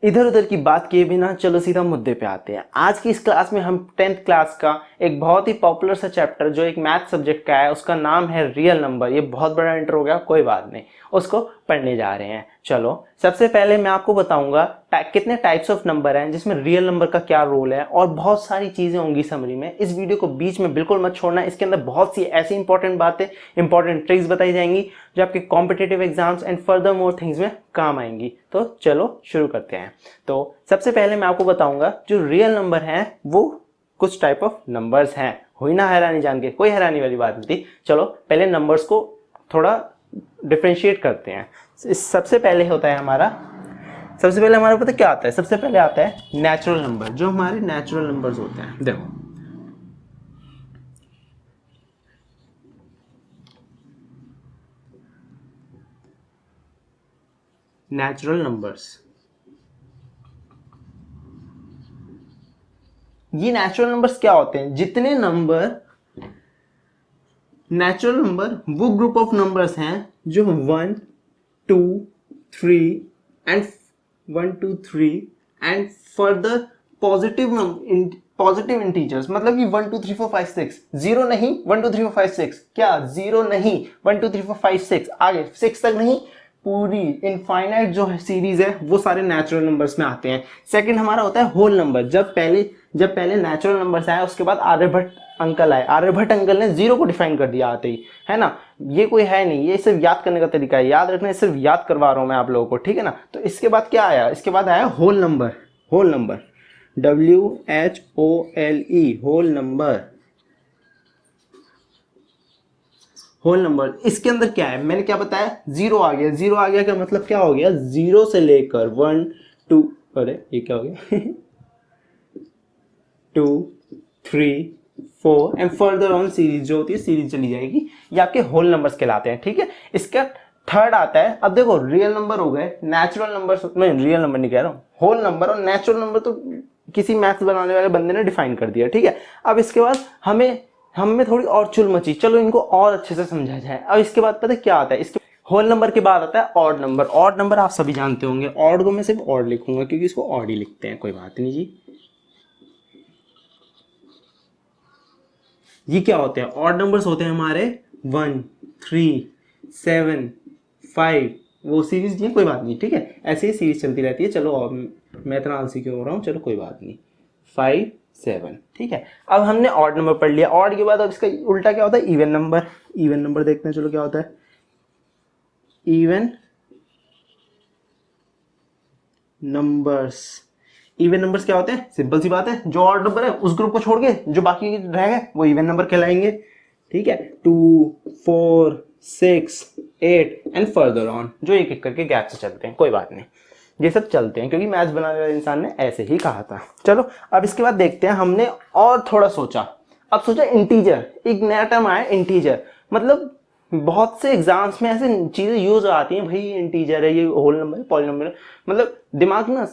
इधर उधर की बात किए बिना चलो सीधा मुद्दे पे आते हैं। आज की इस क्लास में हम 10th क्लास का एक बहुत ही पॉपुलर सा चैप्टर जो एक मैथ सब्जेक्ट का है, उसका नाम है रियल नंबर। ये बहुत बड़ा इंटर हो गया, कोई बात नहीं, उसको पढ़ने जा रहे हैं। चलो सबसे पहले मैं आपको बताऊंगा कितने टाइप्स ऑफ नंबर हैं, जिसमें रियल नंबर का क्या रोल है, और बहुत सारी चीजें होंगी समरी में। इस वीडियो को बीच में बिल्कुल मत छोड़ना, इसके अंदर बहुत सी ऐसी इंपॉर्टेंट बातें, इंपॉर्टेंट ट्रिक्स बताई जाएंगी जो आपके competitive exams and further more things में काम आएंगी। तो चलो शुरू करते हैं। तो सबसे पहले मैं आपको बताऊंगा जो रियल नंबर हैं वो कुछ टाइप ऑफ नंबर्स हैं। हुई ना हैरानी जान के? कोई हैरानी वाली बात नहीं थी। चलो पहले नंबर्स को थोड़ा डिफरेंशिएट करते हैं। सबसे पहले हमारा पता क्या आता है? सबसे पहले आता है नेचुरल नंबर। जो हमारे नेचुरल नंबर्स होते हैं, देखो नेचुरल नंबर्स, ये नेचुरल नंबर्स क्या होते हैं? जितने नंबर नेचुरल नंबर वो ग्रुप ऑफ नंबर्स हैं जो 1 2 3 and 1 2 3 and further positive integers, मतलब कि 1 2 3 4 5 6, जीरो नहीं 1 2 3 4 5 6, क्या जीरो नहीं 1 2 3 4 5 6, आगे 6 तक नहीं, पूरी इनफाइनाइट जो है सीरीज है वो सारे नेचुरल नंबर्स में आते हैं। सेकंड हमारा होता है होल नंबर। जब पहले नेचुरल नंबर्स आए, उसके बाद आर्यभट्ट अंकल आए। आर्यभट्ट अंकल ने जीरो को डिफाइन कर दिया आते ही, है ना। ये कोई है नहीं, ये सिर्फ याद करने का तरीका है, याद रखना है, सिर्फ याद करवा रहा हूं मैं आप लोगों को, ठीक है ना। तो इसके बाद क्या आया? इसके बाद आया whole number. Whole number WHOLE, whole number. Whole number इसके अंदर क्या है? मैंने क्या बताया? जीरो आ गया। जीरो आ गया का मतलब क्या हो गया? जीरो से लेकर 1 2, अरे ये क्या हो गया 2 3 4 एंड फर्दर ऑन सीरीज जो होती है, सीरीज चली जाएगी। ये आपके होल नंबर्स कहलाते हैं, ठीक है। इसका थर्ड आता है, अब देखो रियल नंबर हो गए, नेचुरल नंबर, मैं रियल नंबर नहीं कह रहा हूँ, होल नंबर और नेचुरल नंबर तो किसी मैथ्स बनाने वाले बंदे ने डिफाइन कर दिया, ठीक है। अब इसके बाद हमें थोड़ी और चुल मची, चलो इनको और अच्छे से समझा जाए। अब इसके बाद पता है क्या आता है? इसके होल नंबर के बाद आता है ऑड नंबर। ऑड नंबर आप सभी जानते होंगे, ऑड को मैं सिर्फ ऑड लिखूंगा क्योंकि इसको ऑड ही लिखते हैं, कोई बात नहीं जी। ये क्या होते हैं? ऑड नंबर्स होते हैं हमारे 1 3 7 5, वो सीरीज नहीं है, कोई बात नहीं, ठीक है। ऐसे ही सीरीज चलती रहती है। चलो मैं इतना आलसी क्यों हो रहा हूँ, चलो कोई बात नहीं, 5 7, ठीक है। अब हमने ऑड नंबर पढ़ लिया। ऑड के बाद अब इसका उल्टा क्या होता है? Even number. इवन नंबर देखते हैं, चलो क्या होता है इवन नंबर्स। इवन नंबर्स क्या होते हैं? सिंपल सी बात है, जो ऑड नंबर है उस ग्रुप को छोड़ के जो बाकी रह गए वो इवन नंबर कहलाएंगे, ठीक है। 2 4 6 8 एंड फर्दर ऑन, जो एक एक करके गैप से चलते हैं, कोई बात नहीं, ये सब चलते हैं क्योंकि मैथ्स बनाने वाले इंसान ने ऐसे ही कहा था। चलो अब इसके बाद देखते हैं, हमने और थोड़ा सोचा। अब सोचा इंटीजर, एक नया टर्म आया इंटीजर। मतलब बहुत से एग्जाम्स में ऐसे चीजें यूज आती हैं, भाई इंटीजर है, ये होल नंबर है, पॉली नंबर है, मतलब दिमाग ना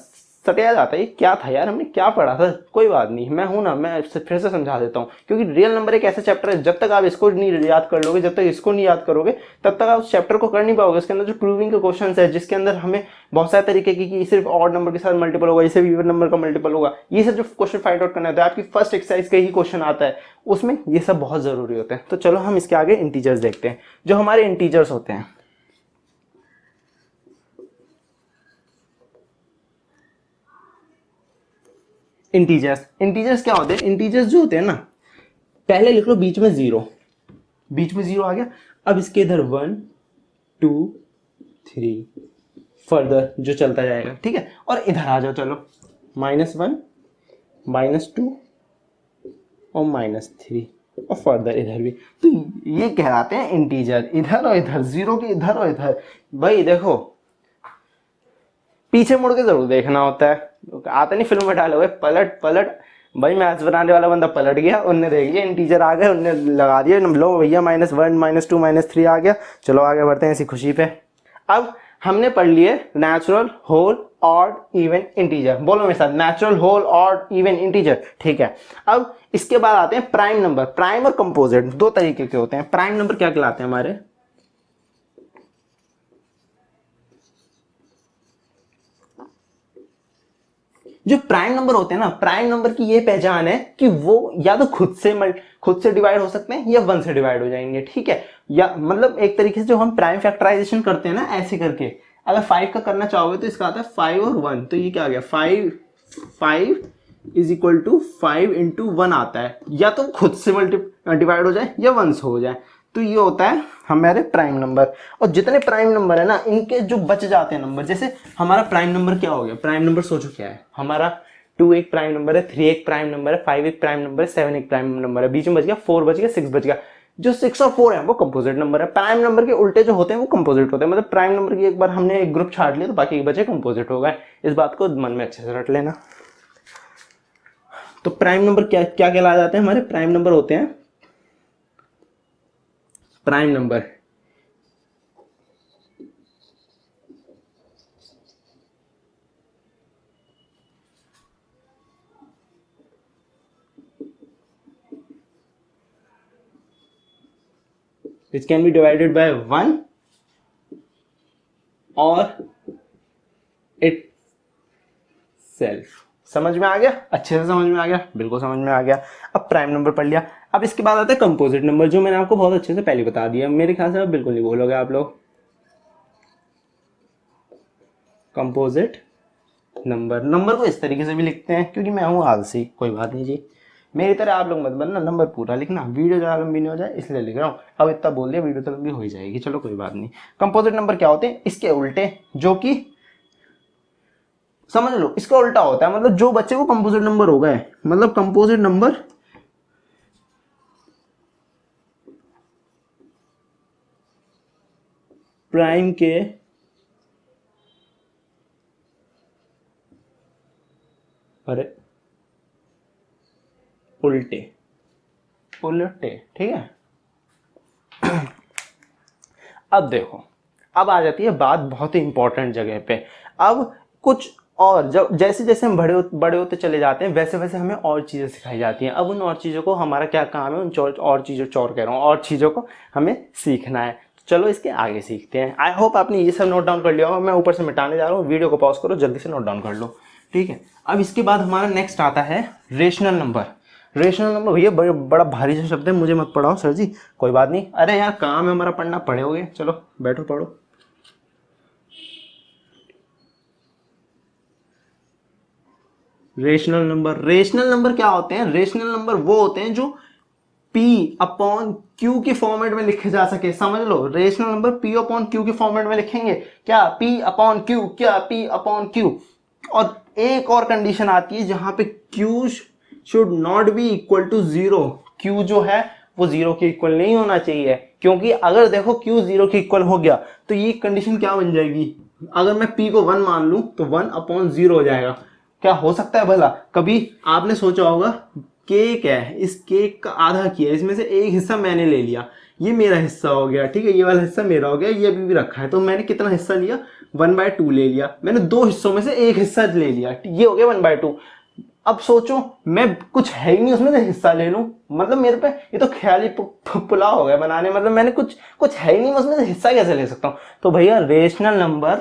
सटिया जाता है, क्या था यार, हमने क्या पढ़ा था। कोई बात नहीं, मैं हूं ना, मैं फिर से समझा देता हूं, क्योंकि रियल नंबर एक ऐसा चैप्टर है, जब तक आप इसको नहीं याद कर लोगे, जब तक इसको नहीं याद करोगे, तब तक आप उस चैप्टर को कर नहीं पाओगे। इसके अंदर जो प्रूविंग के क्वेश्चन है, जिसके अंदर हमें बहुत सारे तरीके की सिर्फ ऑड नंबर के साथ मल्टीपल होगा, इसे इवन नंबर का मल्टीपल होगा, ये सब जो क्वेश्चन फाइंड आउट करना होता है, आपकी फर्स्ट एक्सरसाइज का ही क्वेश्चन आता है, उसमें ये सब बहुत जरूरी होते हैं। तो चलो हम इसके आगे इंटीजर्स देखते हैं। जो हमारे इंटीजर्स होते हैं, इंटीजर्स क्या होते हैं? इंटीजर्स जो होते हैं ना, पहले लिख लो बीच में जीरो, बीच में जीरो आ गया। अब इसके इधर 1 2 3 फर्दर जो चलता जाएगा, ठीक है। और इधर आ जाओ, चलो -1 -2 और -3 और फर्दर इधर भी, तो ये कहलाते हैं इंटीजर। इधर और इधर, जीरो के इधर और इधर। भाई देखो, पीछे मुड़ के जरूर देखना होता है, आता नहीं फिल्म में डायलॉग है, पलट पलट। भाई मैथ्स बनाने वाला बंदा पलट गया, उनने देख लिया इंटीजर आ गए, उनने लगा दिया, लो भैया -1 -2 -3 आ गया। चलो आगे बढ़ते हैं इसी खुशी पे। अब हमने पढ़ लिए natural, whole, odd, even, integer. बोलो मेरे साथ, natural, whole, odd, even, integer, ठीक है। अब इसके बाद आते हैं प्राइम नंबर। प्राइम और कंपोजिट दो तरीके के होते हैं। प्राइम नंबर क्या कहलाते हैं हमारे? जो प्राइम नंबर होते हैं ना, प्राइम नंबर की ये पहचान है कि वो या तो खुद से डिवाइड हो सकते हैं या 1 से डिवाइड हो जाएंगे, ठीक है। या मतलब एक तरीके से जो हम प्राइम फैक्टराइजेशन करते हैं ना, ऐसे करके अगर 5 का करना चाहोगे तो इसका आता है 5 और 1, तो ये क्या आ गया 5 इज इक्वल टू 5 इंटू 1 आता है, या तो खुद से डिवाइड हो जाए या 1 से हो जाए, तो ये होता है हमारे प्राइम नंबर। और जितने प्राइम नंबर है ना, इनके जो बच जाते हैं नंबर, जैसे हमारा प्राइम नंबर क्या हो गया, प्राइम नंबर सोचो क्या है हमारा, 2 एक प्राइम नंबर है, 3 एक प्राइम नंबर है, 5 एक प्राइम नंबर है, 7 एक प्राइम नंबर है, बीच में बच गया 4 बच गया, 6 बच गया। जो 6 और 4 है वो कंपोजिट नंबर है। प्राइम नंबर के उल्टे जो होते हैं वो कंपोजिट होते हैं, मतलब प्राइम नंबर की एक बार हमने एक ग्रुप छाट लिया तो बाकी के बचे कंपोजिट हो गए। इस बात को मन में अच्छे से रट लेना। तो प्राइम नंबर क्या क्या कहलाए जाते हैं, हमारे प्राइम नंबर होते हैं, prime number which can be divided by 1 और itself। समझ में आ गया, अच्छे से समझ में आ गया, बिल्कुल समझ में आ गया। अब प्राइम नंबर पढ़ लिया, अब इसके बाद आता है कंपोजिट नंबर, जो मैंने आपको बहुत अच्छे से पहले बता दिया, मेरे ख्याल से अब बिल्कुल नहीं भूलोगे आप लोग। कंपोजिट नंबर, नंबर को इस तरीके से भी लिखते हैं, क्योंकि मैं हूँ आलसी, कोई बात नहीं जी, मेरी तरह आप लोग मत बनना, नंबर पूरा लिखना, वीडियो ज़्यादा लंबी नहीं हो जाए इसलिए लिख रहा हूँ। अब इतना बोल दिया, वीडियो तो लंबी हो ही जाएगी, चलो कोई बात नहीं। कंपोजिट नंबर क्या होते हैं, इसके उल्टे, जो कि समझ लो इसका उल्टा होता है, मतलब जो बच्चे को कंपोजिट नंबर हो गए, मतलब कंपोजिट नंबर प्राइम के अरे उल्टे उल्टे, ठीक है। अब देखो, अब आ जाती है बात बहुत ही इंपॉर्टेंट जगह पे। अब कुछ और जब जैसे जैसे हम बड़े होते चले जाते हैं, वैसे वैसे हमें और चीज़ें सिखाई जाती हैं। अब उन और चीज़ों को, हमारा क्या काम है, उन और चीज़ों चौर कह रहा हूँ, और चीज़ों को हमें सीखना है। चलो इसके आगे सीखते हैं। आई होप आपने ये सब नोट डाउन कर लिया होगा, मैं ऊपर से मिटाने जा रहा हूँ, वीडियो को पॉज करो, जल्दी से नोट डाउन कर लो, ठीक है। अब इसके बाद हमारा नेक्स्ट आता है रेशनल नंबर। रेशनल नंबर भैया बड़ा भारी सा शब्द है, मुझे मत पढ़ाओ सर जी, कोई बात नहीं, अरे यार काम है हमारा पढ़ना, पढ़े होगे, चलो बैठो पढ़ो। रेशनल नंबर क्या होते हैं, रेशनल नंबर वो होते हैं जो P अपॉन Q के फॉर्मेट में लिखे जा सके। समझ लो, rational number P upon Q के फॉर्मेट में लिखेंगे, क्या P अपॉन Q, क्या P अपॉन Q। और एक और कंडीशन आती है जहां पे Q should not be equal to 0। Q जो है वो 0 के इक्वल नहीं होना चाहिए, क्योंकि अगर देखो Q 0 के इक्वल हो गया तो ये कंडीशन क्या बन जाएगी, अगर मैं P को 1 मान लूं तो 1 अपॉन 0 हो जाएगा। क्या हो सकता है भला, कभी आपने सोचा होगा केक है, इस केक का आधा किया, इसमें से एक हिस्सा मैंने ले लिया, ये मेरा हिस्सा हो गया, ठीक है, ये वाला हिस्सा मेरा हो गया, ये अभी भी रखा है, तो मैंने कितना हिस्सा लिया, 1/2 ले लिया, मैंने 2 हिस्सों में से एक हिस्सा ले लिया, ये हो गया 1/2। अब सोचो मैं कुछ है ही नहीं उसमें से हिस्सा ले लूं, मतलब मेरे पे ये तो ख्याली पुलाव हो गया बनाने, मतलब मैंने कुछ है ही नहीं, उसमें से हिस्सा कैसे ले सकता हूँ। तो भैया rational number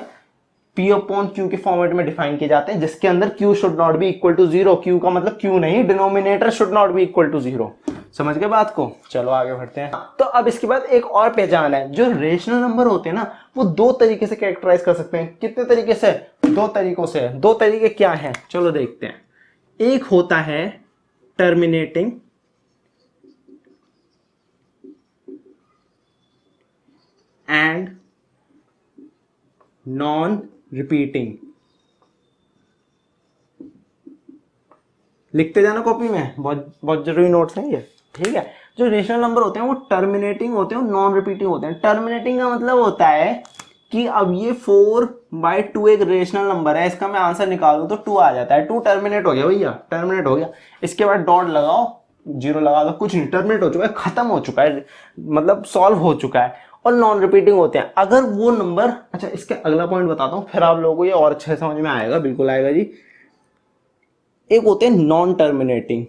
P upon Q के फॉर्मेट में डिफाइन किए जाते हैं, जिसके अंदर Q should not be equal to 0। Q का मतलब Q नहीं, denominator should not be equal to 0। समझ गए बात को, चलो आगे बढ़ते हैं। तो अब इसके बाद एक और पहचान है, जो रेशनल नंबर होते हैं ना, वो 2 तरीके से कैरेक्टराइज कर सकते हैं। कितने तरीके से, 2 तरीकों से। 2 तरीके क्या हैं, चलो देखते हैं। एक होता है टर्मिनेटिंग एंड नॉन रिपीटिंग। लिखते जाना कॉपी में, बहुत बहुत जरूरी नोट्स हैं ये, ठीक है। जो रेशनल नंबर होते हैं वो टर्मिनेटिंग होते हैं, नॉन रिपीटिंग होते हैं। टर्मिनेटिंग का मतलब होता है कि अब ये 4/2 एक रेशनल नंबर है, इसका मैं आंसर निकालूं तो 2 आ जाता है, 2 टर्मिनेट हो गया भैया, टर्मिनेट हो गया। इसके बाद डॉट लगाओ, 0 लगा दो, कुछ नहीं, टर्मिनेट हो चुका है, खत्म हो चुका है, मतलब सॉल्व हो चुका है। और नॉन रिपीटिंग होते हैं अगर वो नंबर, अच्छा इसके अगला पॉइंट बताता हूँ, फिर आप लोगों को ये और अच्छे समझ में आएगा, बिल्कुल आएगा जी। एक होते हैं non terminating,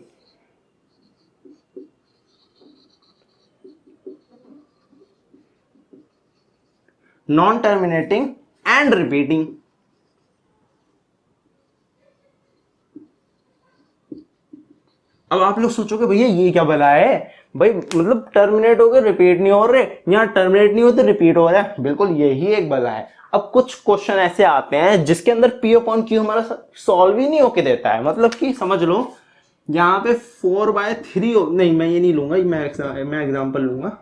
non terminating and repeating. अब आप लोग सोचोगे भैया ये क्या भला है भाई, मतलब टर्मिनेट हो गए रिपीट नहीं हो रहे, यहाँ टर्मिनेट नहीं होते रिपीट हो रहा है, बिल्कुल यही एक भला है। अब कुछ क्वेश्चन ऐसे आते हैं जिसके अंदर P अपॉन Q हमारा सॉल्व ही नहीं होके देता है, मतलब कि समझ लो यहाँ पे 4/3 नहीं, मैं ये नहीं लूंगा, मैं एग्जांपल लूंगा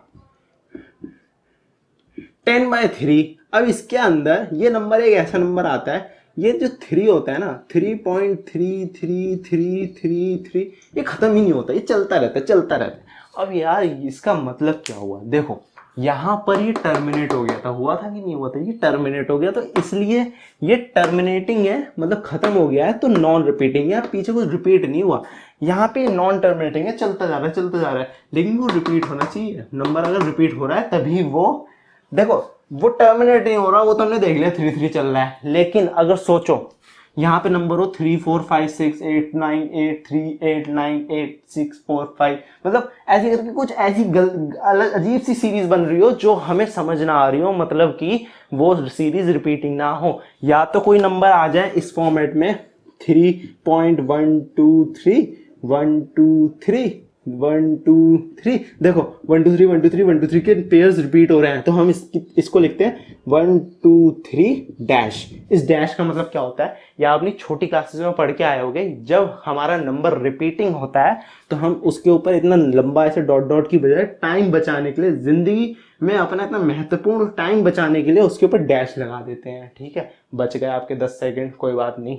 10/3। अब इसके अंदर ये नंबर एक ऐसा नंबर आता है, ये जो 3 होता है ना 3.333333, ये खत्म ही नहीं होता, ये चलता रहता है चलता रहता है। अब यार इसका मतलब क्या हुआ, देखो यहाँ पर ये टर्मिनेट हो गया था, हुआ था कि नहीं हुआ था, ये टर्मिनेट हो गया, तो इसलिए ये टर्मिनेटिंग है, मतलब खत्म हो गया है, तो नॉन रिपीटिंग है, पीछे कुछ रिपीट नहीं हुआ। यहाँ पे नॉन टर्मिनेटिंग है, चलता जा रहा है चलता जा रहा है, लेकिन वो रिपीट होना चाहिए, नंबर अगर रिपीट हो रहा है तभी वो, देखो वो टर्मिनेट नहीं हो रहा, वो तो हमने देख लिया 3 चल रहा है, लेकिन अगर सोचो यहाँ पे नंबर हो 3 4 5 6 8 9 8 3 8 9 8 6 4 5, मतलब ऐसे करके कुछ ऐसी अलग अजीब सी सीरीज बन रही हो जो हमें समझ ना आ रही हो, मतलब कि वो सीरीज रिपीटिंग ना हो। या तो कोई नंबर आ जाए इस फॉर्मेट में 3.123 1 2 3 1 2 3, देखो 1 2 3 1 2 3 1 2 3 के पेयर्स रिपीट हो रहे हैं, तो हम इसको लिखते हैं 1 2 3 डैश। इस डैश का मतलब क्या होता है, या अपनी छोटी क्लासेस में पढ़ के आए होगे, जब हमारा नंबर रिपीटिंग होता है तो हम उसके ऊपर इतना लंबा ऐसे डॉट डॉट की बजाय टाइम बचाने के लिए, जिंदगी में अपना इतना महत्वपूर्ण टाइम बचाने के लिए उसके ऊपर डैश लगा देते हैं। ठीक है, बच गए आपके 10 सेकेंड, कोई बात नहीं।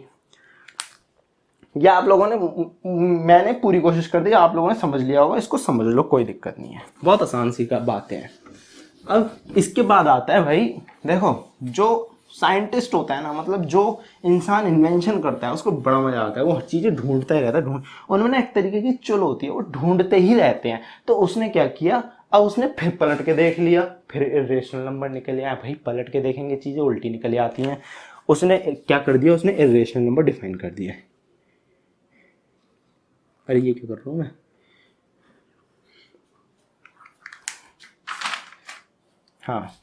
या आप लोगों ने, मैंने पूरी कोशिश कर दी, आप लोगों ने समझ लिया होगा, इसको समझ लो, कोई दिक्कत नहीं है, बहुत आसान सी का बातें हैं। अब इसके बाद आता है भाई, देखो जो साइंटिस्ट होता है ना, मतलब जो इंसान इन्वेंशन करता है उसको बड़ा मजा आता है, वो हर चीजें ढूंढता ही रहता है, उनमें एक तरीके की चुल होती है, वो ढूंढते ही रहते हैं। तो उसने क्या किया, अब उसने फिर पलट के देख लिया, फिर इर्रेशनल नंबर निकल आया, भाई पलट के देखेंगे चीजें उल्टी निकल आती हैं। उसने क्या कर दिया, उसने इर्रेशनल नंबर डिफाइन कर दिया। अरे ये क्या कर रहा हूँ मैं, हाँ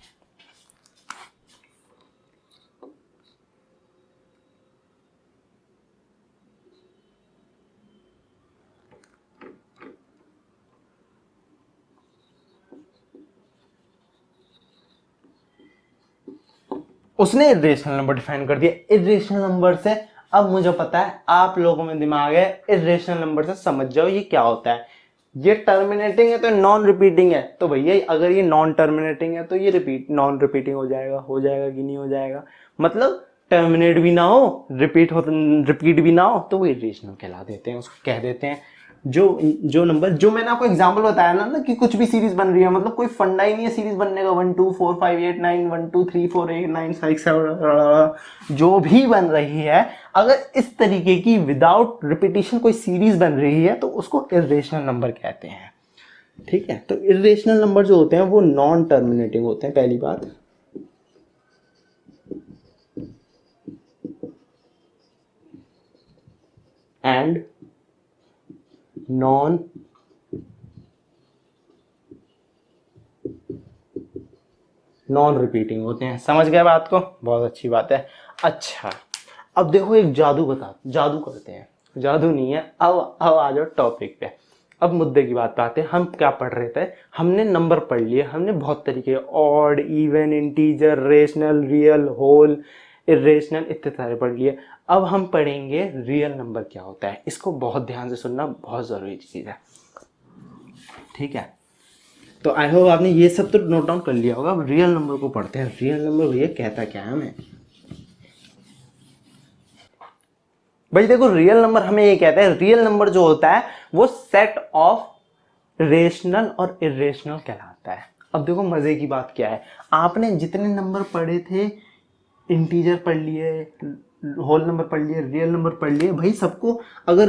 उसने इर्रेशनल नंबर डिफाइन कर दिया। इर्रेशनल नंबर से, अब मुझे पता है आप लोगों में दिमाग है, इर्रेशनल नंबर से समझ जाओ ये क्या होता है। ये टर्मिनेटिंग है तो नॉन रिपीटिंग है, तो भैया अगर ये नॉन टर्मिनेटिंग है तो ये नॉन रिपीटिंग हो जाएगा कि नहीं हो जाएगा, मतलब टर्मिनेट भी ना हो, रिपीट भी ना हो, तो वो इर्रेशनल कहला देते हैं, उसको कह देते हैं। जो नंबर, जो मैंने आपको एग्जांपल बताया ना कि कुछ भी सीरीज बन रही है, मतलब कोई फंडा ही नहीं है सीरीज बनने का, 1 2 4 5 8 9 1 2 3 4 8 9 6 7, जो भी बन रही है, अगर इस तरीके की विदाउट रिपीटिशन कोई सीरीज बन रही है तो उसको इर्रेशनल नंबर कहते हैं। ठीक है, तो इर्रेशनल नंबर जो होते हैं वो नॉन टर्मिनेटिंग होते हैं, पहली बात। एंड नॉन रिपीटिंग होते हैं। समझ गए बात को, बहुत अच्छी बात है। अच्छा अब देखो एक जादू करते हैं, जादू नहीं है, अब आ जाओ टॉपिक पे, अब मुद्दे की बात पे आते हैं। हम क्या पढ़ रहे थे, हमने नंबर पढ़ लिए, हमने बहुत तरीके, odd, even, integer, rational, real, whole, irrational, इतने सारे पढ़ लिए। अब हम पढ़ेंगे रियल नंबर क्या होता है, इसको बहुत ध्यान से सुनना, बहुत जरूरी चीज है। ठीक है, तो आई होप आपने ये सब तो नोट डाउन कर लिया होगा। अब रियल नंबर को पढ़ते हैं। रियल नंबर भैया कहता क्या है हमें, भाई देखो रियल नंबर हमें ये कहता है, रियल नंबर जो होता है वो सेट ऑफ रेशनल और इरेशनल कहलाता है। अब देखो मजे की बात क्या है, आपने जितने नंबर पढ़े थे, इंटीजर पढ़ लिए, होल नंबर पढ़ लिए, रियल नंबर पढ़ लिए, भाई सबको, अगर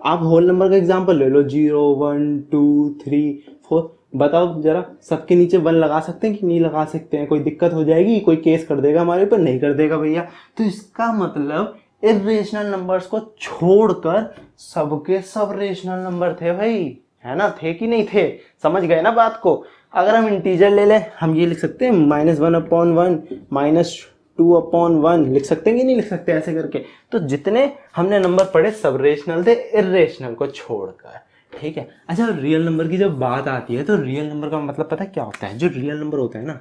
आप होल नंबर का एग्जांपल ले लो 0 1 2 3 4, बताओ जरा सबके नीचे 1 लगा सकते हैं कि नहीं लगा सकते हैं, कोई दिक्कत हो जाएगी, कोई केस कर देगा हमारे ऊपर, नहीं कर देगा भैया। तो इसका मतलब इर्रेशनल नंबर्स को छोड़कर सबके सब रेशनल नंबर थे भाई, है ना, थे कि नहीं थे, समझ गए ना बात को। अगर हम इंटीजर ले लें, हम ये लिख सकते हैं -1/1 -2/1 लिख सकते हैं कि नहीं लिख सकते ऐसे करके। तो जितने हमने नंबर पढ़े सब रेशनल थे इर्रेशनल को छोड़कर। ठीक है। अच्छा, रियल नंबर की जब बात आती है तो रियल नंबर का मतलब पता है क्या होता है? जो रियल नंबर होता है ना,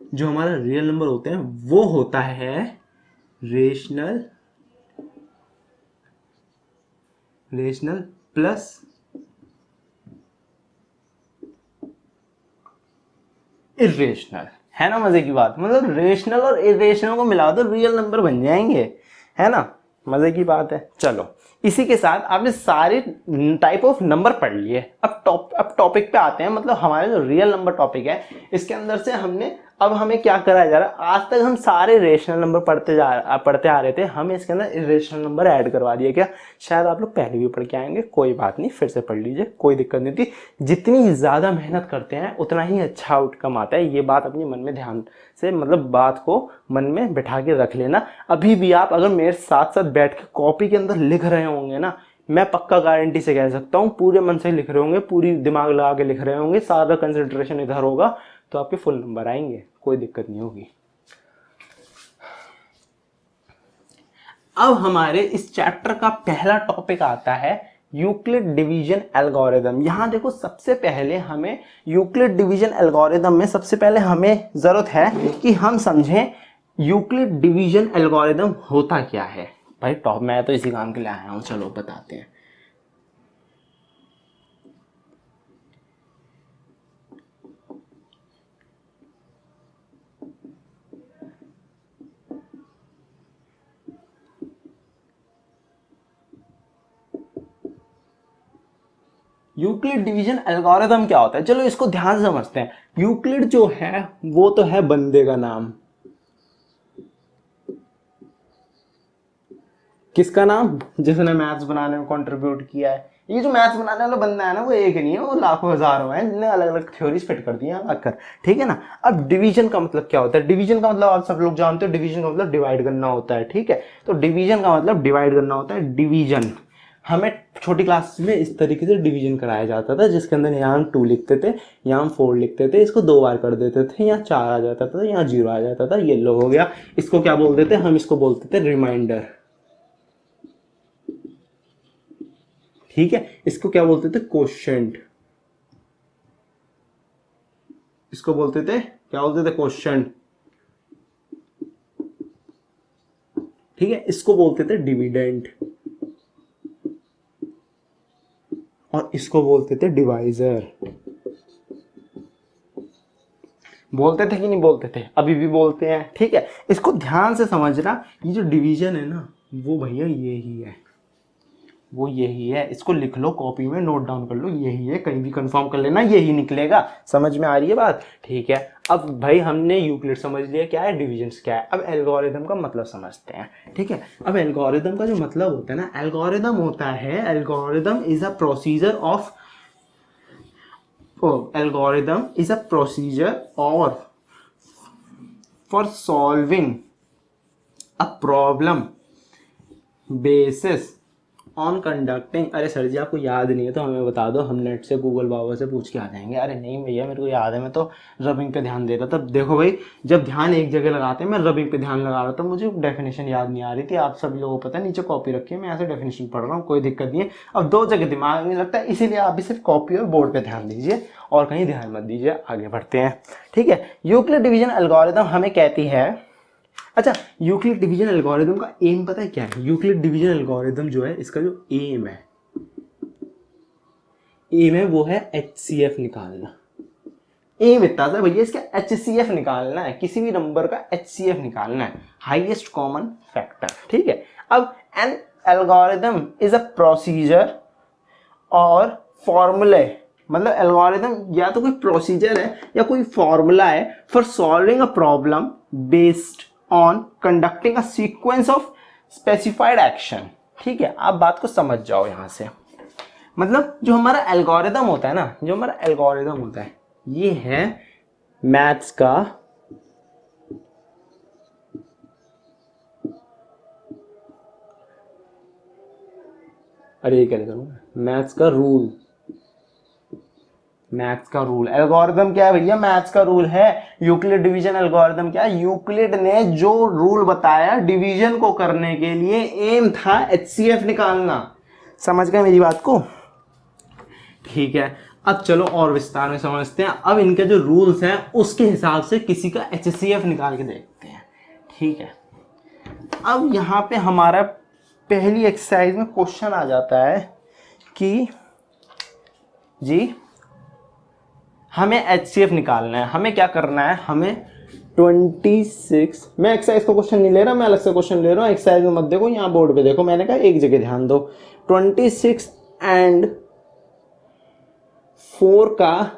जो हमारा रियल नंबर होते हैं वो होता है रेशनल प्लस इरेशनल, है ना मजे की बात। मतलब रेशनल और इरेशनल को मिला दो रियल नंबर बन जाएंगे, है ना, मजे की बात है। चलो, इसी के साथ आपने सारे टाइप ऑफ नंबर पढ़ लिए। अब टॉपिक पे आते हैं, मतलब हमारे जो रियल नंबर टॉपिक है इसके अंदर से अब हमें क्या कराया जा रहा है। आज तक हम सारे रेशनल नंबर पढ़ते आ रहे थे, हमें इसके अंदर इरेशनल नंबर ऐड करवा दिया। क्या शायद आप लोग पहले भी पढ़ के आएंगे, कोई बात नहीं, फिर से पढ़ लीजिए, कोई दिक्कत नहीं थी। जितनी ज़्यादा मेहनत करते हैं उतना ही अच्छा आउटकम आता है, ये बात अपने मन में ध्यान से, मतलब बात को मन में बिठा के रख लेना। अभी भी आप अगर मेरे साथ साथ बैठ के कॉपी के अंदर लिख रहे होंगे ना, मैं पक्का गारंटी से कह सकता हूँ पूरे मन से लिख रहे होंगे, पूरी दिमाग लगा के लिख रहे होंगे, सारा कंसंट्रेशन इधर होगा, तो आपके फुल नंबर आएंगे, कोई दिक्कत नहीं होगी। अब हमारे इस चैप्टर का पहला टॉपिक आता है यूक्लिड डिवीजन एल्गोरिदम। यहां देखो, सबसे पहले हमें यूक्लिड डिवीजन एल्गोरिदम में सबसे पहले हमें जरूरत है कि हम समझें यूक्लिड डिवीजन एल्गोरिदम होता क्या है। भाई टॉप, मैं तो इसी काम के लिए आया हूं, चलो बताते हैं। यूक्लिड डिवीजन एल्गोरिदम क्या होता है, चलो इसको ध्यान से समझते हैं। यूक्लिड जो है वो तो है बंदे का नाम। किसका नाम? जिसने मैथ्स बनाने में कंट्रीब्यूट किया है। ये जो मैथ्स बनाने वाला बंदा है ना, वो एक नहीं है, वो लाखों हजारों हैं जिन्हें अलग अलग थ्योरीज फिट कर दी हैं आकर, ठीक है ना। अब डिवीजन का मतलब क्या होता है? डिवीजन का मतलब आप सब लोग जानते हो, डिवीजन का मतलब डिवाइड करना होता है, ठीक है। तो डिवीजन का मतलब डिवाइड करना होता है। डिवीजन हमें छोटी क्लास में इस तरीके से डिवीजन कराया जाता था, जिसके अंदर यहाँ हम 2 लिखते थे, यहाँ हम 4 लिखते थे, इसको 2 बार कर देते थे, यहाँ 4 आ जाता था, यहाँ 0 आ जाता था, ये लो हो गया। इसको क्या बोलते थे हम? इसको बोलते थे रिमाइंडर, ठीक है। इसको क्या बोलते थे? क्वोशिएंट। इसको बोलते थे, क्या बोलते थे? क्वोशिएंट, ठीक है। इसको बोलते थे डिविडेंड, और इसको बोलते थे डिवाइजर। बोलते थे कि नहीं बोलते थे? अभी भी बोलते हैं, ठीक है। इसको ध्यान से समझना, ये जो डिवीजन है ना, वो भैया यही है, वो यही है। इसको लिख लो कॉपी में, नोट डाउन कर लो, यही है, कहीं भी कंफर्म कर लेना, यही निकलेगा। समझ में आ रही है बात? ठीक है। अब भाई हमने यूक्लिड समझ लिया क्या है, डिविजन्स क्या है। अब एल्गोरिदम का मतलब समझते हैं, ठीक है। अब एल्गोरिदम का जो मतलब होता है ना, एल्गोरिदम होता है, algorithm is a procedure of algorithm is a procedure और for solving a problem basis on conducting. अरे सर जी आपको याद नहीं है तो हमें बता दो, हम नेट से गूगल बाबा से पूछ के आ जाएंगे। अरे नहीं भैया मेरे को याद है, मैं तो रबिंग पे ध्यान दे रहा था। देखो भाई, जब ध्यान एक जगह लगाते हैं, मैं रबिंग पे ध्यान लगा रहा था, मुझे डेफिनेशन याद नहीं आ रही थी। आप सभी लोगों को पता है, नीचे कॉपी रखी है, मैं ऐसे डेफिनेशन पढ़ रहा हूँ, कोई दिक्कत नहीं है। अब 2 जगह दिमाग नहीं लगता, इसीलिए आप भी सिर्फ कॉपी और बोर्ड पे ध्यान दीजिए और कहीं ध्यान मत दीजिए। आगे बढ़ते हैं, ठीक है। यूक्लिड डिवीजन एल्गोरिदम हमें कहती है, अच्छा, यूक्लिड डिवीजन एल्गोरिदम का एम पता है क्या है? यूक्लिड डिवीजन एल्गोरिदम जो है, इसका जो एम है वो है HCF निकालना। एम इतना सा भैया, इसका HCF निकालना है, किसी भी नंबर का HCF निकालना है, हाईएस्ट कॉमन फैक्टर, ठीक है। अब N algorithm is a procedure और फॉर्मूले, मतलब एल्गोरिदम या तो कोई प्रोसीजर है या कोई फॉर्मूला है for solving a problem based on conducting a sequence of specified action, ठीक है। आप बात को समझ जाओ यहां से। मतलब जो हमारा एल्गोरिदम होता है ना, जो हमारा एल्गोरिदम होता है, ये है मैथ्स का अरे ये क्या लिखा हूं? मैथ्स का रूल। मैथ्स का रूल, एल्गोरिदम क्या है भैया? मैथ्स का रूल है। यूक्लिड डिवीजन एल्गोरिदम क्या है? यूक्लिड ने जो रूल बताया डिवीजन को करने के लिए, एम था HCF निकालना। समझ गए मेरी बात को? ठीक है, अब चलो और विस्तार में समझते हैं। अब इनके जो रूल्स हैं उसके हिसाब से किसी का HCF निकाल के देखते हैं। ठीक है, अब यहाँ पे हमारा पहली एक्सरसाइज में क्वेश्चन आ जाता है कि जी हमें HCF निकालना है। हमें क्या करना है, हमें 26, मैं एक्सरसाइज का क्वेश्चन नहीं ले रहा, मैं अलग से क्वेश्चन ले रहा हूँ। एक्सरसाइज में मत देखो, यहाँ बोर्ड पे देखो, मैंने कहा एक जगह ध्यान दो। 26 एंड 4 का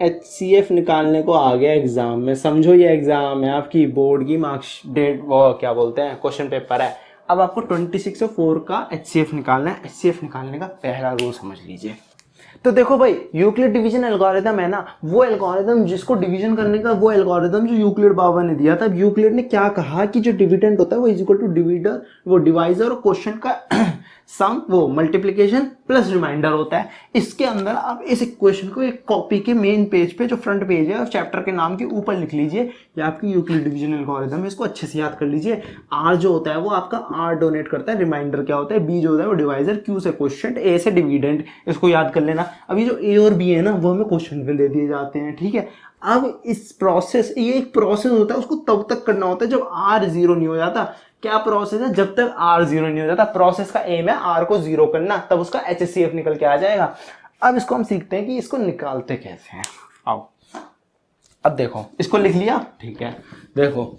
HCF निकालने को आ गया एग्जाम में। समझो ये एग्जाम है आपकी बोर्ड की, मार्क्स डेट वो क्या बोलते हैं, क्वेश्चन पेपर है। अब आपको 26 और 4 का HCF निकालना है। HCF निकालने का पहला रूल समझ लीजिए। तो देखो भाई, यूक्लिड डिवीजन एल्गोरिथम है ना, वो एल्गोरिथम जिसको डिवीजन करने का, वो एल्गोरिथम जो यूक्लिड बाबा ने दिया था। यूक्लिड ने क्या कहा कि जो डिविडेंड होता है वो इज इक्वल टू डिविडर, वो डिवाइजर और क्वेश्चन का सम, वो मल्टीप्लिकेशन प्लस रिमाइंडर होता है। इसके अंदर आप इस इक्वेशन को एक कॉपी के मेन पेज पे, जो फ्रंट पेज है और चैप्टर के नाम के ऊपर लिख लीजिए। ये आपकी यूक्लिड डिवीजन एल्गोरिथम है, इसको अच्छे से याद कर लीजिए। आर जो होता है वो आपका आर डोनेट करता है, रिमाइंडर क्या होता है, बी जो होता है वो डिवाइजर, क्यू से क्वेश्चन, ए से डिविडेंड, इसको याद कर लेना। अभी जो ए और बी है ना वो हमें क्वेश्चन में दे दिए जाते हैं। ठीक है, अब इस प्रोसेस, ये एक प्रोसेस होता है, उसको तब तक करना होता है जब आर 0 नहीं हो जाता। क्या प्रोसेस है, जब तक आर 0 नहीं हो जाता। प्रोसेस का एम है आर को 0 करना, तब उसका HCF निकल के आ जाएगा। अब इसको हम सीखते हैं कि इसको निकालते कैसे हैं। आओ, अब देखो, इसको लिख लिया। ठीक है, देखो